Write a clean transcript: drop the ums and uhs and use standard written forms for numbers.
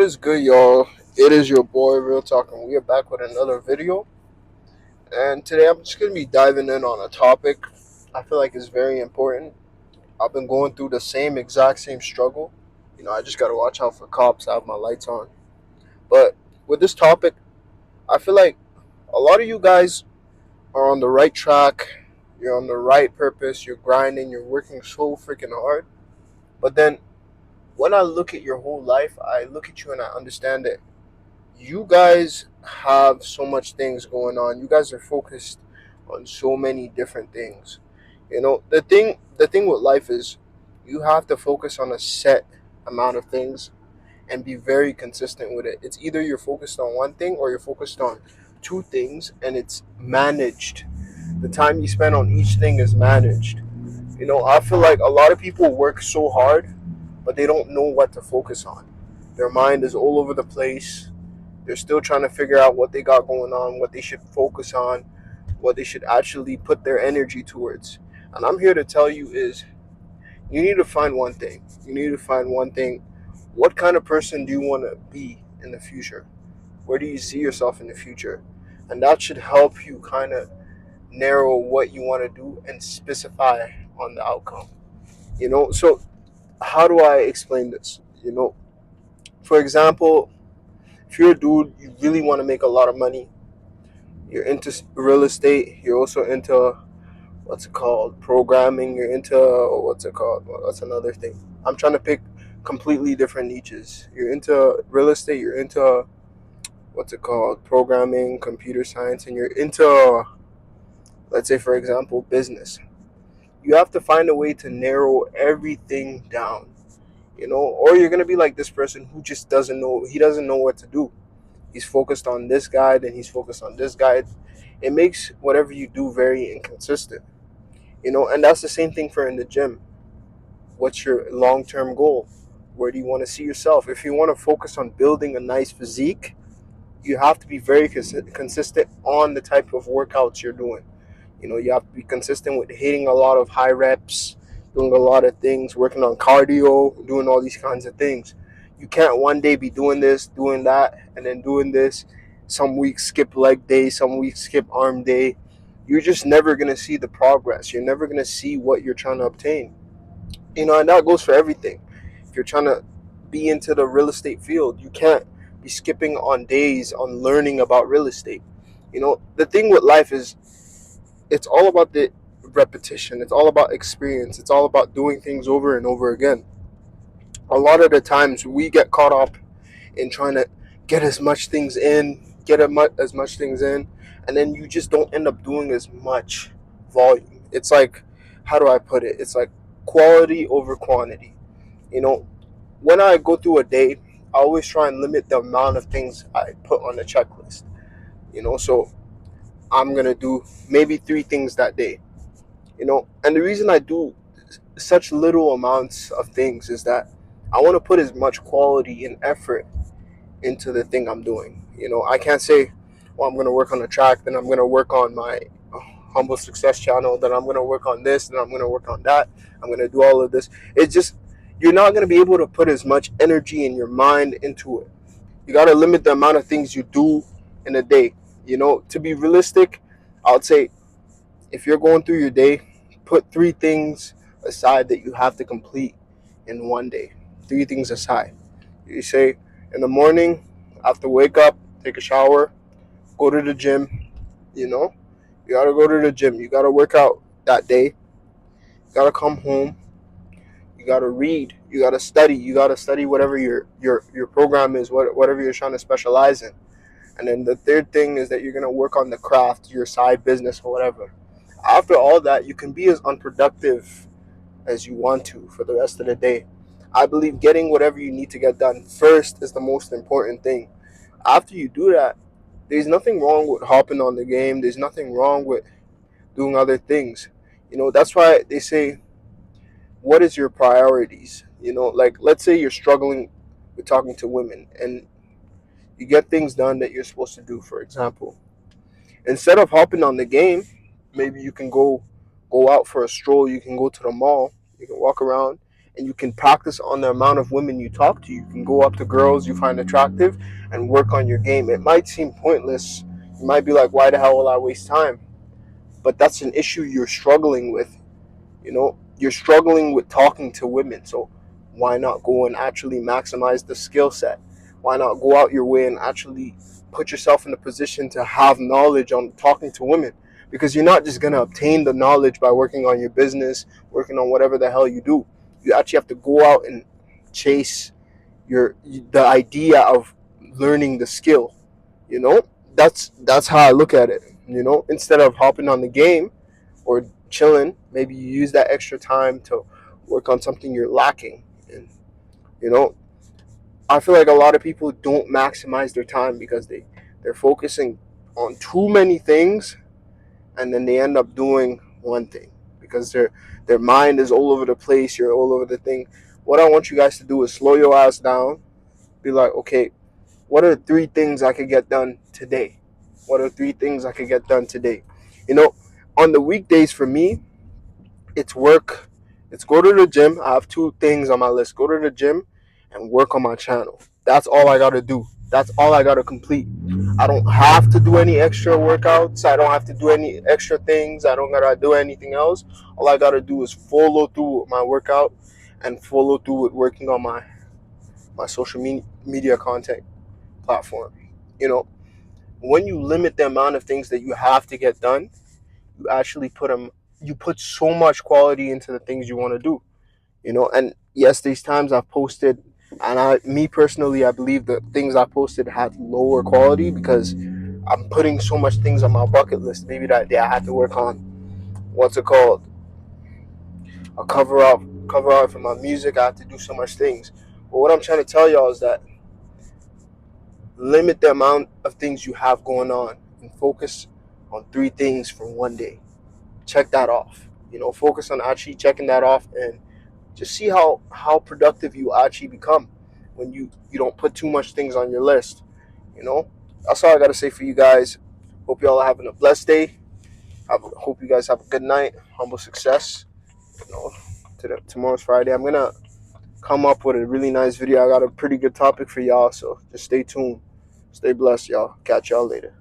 is good, y'all? It is your boy, Real Talk, and we are back with another video. And today I'm just going to be diving in on a topic I feel like is very important. I've been going through the same struggle. I just got to watch out for cops. I have my lights on. But with this topic, I feel like a lot of you guys are on the right track. You're on the right purpose. You're grinding. You're working so freaking hard. But then when I look at your whole life, I look at you and I understand that you guys have so much things going on. You guys are focused on so many different things. The thing with life is you have to focus on a set amount of things and be very consistent with it. It's either you're focused on one thing or you're focused on two things and it's managed. The time you spend on each thing is managed. I feel like a lot of people work so hard, but they don't know what to focus on. Their mind is all over the place. They're still trying to figure out what they got going on, what they should focus on, what they should actually put their energy towards. And I'm here to tell you is you need to find one thing. You need to find one thing. What kind of person do you want to be in the future? Where do you see yourself in the future? And that should help you kind of narrow what you want to do and specify on the outcome. So how do I explain this? For example, if you're a dude, you really want to make a lot of money, you're into real estate, you're also into what's it called, programming, you're into what's it called, well, that's another thing. I'm trying to pick completely different niches. You're into real estate, you're into what's it called, programming, computer science, and you're into, let's say, for example, business. You have to find a way to narrow everything down, or you're going to be like this person who just doesn't know, he doesn't know what to do. He's focused on this guy, then he's focused on this guy. It makes whatever you do very inconsistent. And that's the same thing for in the gym. What's your long-term goal? Where do you want to see yourself? If you want to focus on building a nice physique, you have to be very consistent on the type of workouts you're doing. You have to be consistent with hitting a lot of high reps, doing a lot of things, working on cardio, doing all these kinds of things. You can't one day be doing this, doing that, and then doing this. Some weeks skip leg day, some weeks skip arm day. You're just never going to see the progress. You're never going to see what you're trying to obtain. And that goes for everything. If you're trying to be into the real estate field, you can't be skipping on days on learning about real estate. The thing with life is it's all about the repetition. It's all about experience. It's all about doing things over and over again. A lot of the times we get caught up in trying to get as much things in, as much things in, and then you just don't end up doing as much volume. It's like, how do I put it? It's like quality over quantity. You know, when I go through a day, I always try and limit the amount of things I put on the checklist. So I'm gonna do maybe 3 things that day. And the reason I do such little amounts of things is that I want to put as much quality and effort into the thing I'm doing. I can't say, well, I'm going to work on the track, then I'm going to work on my humble success channel, then I'm going to work on this, then I'm going to work on that. I'm going to do all of this. It's just, you're not going to be able to put as much energy in your mind into it. You got to limit the amount of things you do in a day. To be realistic, I would say if you're going through your day, put 3 things aside that you have to complete in one day. 3 things aside. You say, in the morning, I have to wake up, take a shower, go to the gym. You know, you gotta go to the gym. You gotta work out that day. You gotta come home. You gotta read. You gotta study. You gotta study whatever your program is, whatever you're trying to specialize in. And then the third thing is that you're gonna work on the craft, your side business or whatever. After all that, you can be as unproductive as you want to for the rest of the day. I believe getting whatever you need to get done first is the most important thing. After you do that, there's nothing wrong with hopping on the game. There's nothing wrong with doing other things. That's why they say, what is your priorities? Like, let's say you're struggling with talking to women and you get things done that you're supposed to do, for example. Instead of hopping on the game, maybe you can go out for a stroll. You can go to the mall. You can walk around and you can practice on the amount of women you talk to. You can go up to girls you find attractive and work on your game. It might seem pointless. You might be like, why the hell will I waste time? But that's an issue you're struggling with. You're struggling with talking to women. So why not go and actually maximize the skill set? Why not go out your way and actually put yourself in a position to have knowledge on talking to women? Because you're not just going to obtain the knowledge by working on your business, working on whatever the hell you do. You actually have to go out and chase the idea of learning the skill. you know that's how I look at it. Instead of hopping on the game or chilling, maybe you use that extra time to work on something you're lacking. And you know I feel like a lot of people don't maximize their time because they're focusing on too many things, and then they end up doing one thing because their mind is all over the place. You're all over the thing. What I want you guys to do is slow your ass down. Be like, okay, what are 3 things I could get done today? What are 3 things I could get done today? You know, on the weekdays for me, it's work. It's go to the gym. I have 2 things on my list: go to the gym and work on my channel. That's all I gotta do. That's all I gotta complete. I don't have to do any extra workouts. I don't have to do any extra things. I don't gotta do anything else. All I gotta do is follow through with my workout and follow through with working on my social media content platform. You know, when you limit the amount of things that you have to get done, you actually you put so much quality into the things you want to do. And yes, these times I've posted, and me personally, I believe the things I posted had lower quality because I'm putting so much things on my bucket list. Maybe that day I had to work on what's it called, a cover art for my music. I had to do so much things. But what I'm trying to tell y'all is that limit the amount of things you have going on and focus on 3 things for one day. Check that off. Focus on actually checking that off, and just see how productive you actually become when you don't put too much things on your list. That's all I gotta say for you guys. Hope y'all are having a blessed day. Hope you guys have a good night. Humble success. Tomorrow's Friday. I'm gonna come up with a really nice video. I got a pretty good topic for y'all, so just stay tuned. Stay blessed, y'all. Catch y'all later.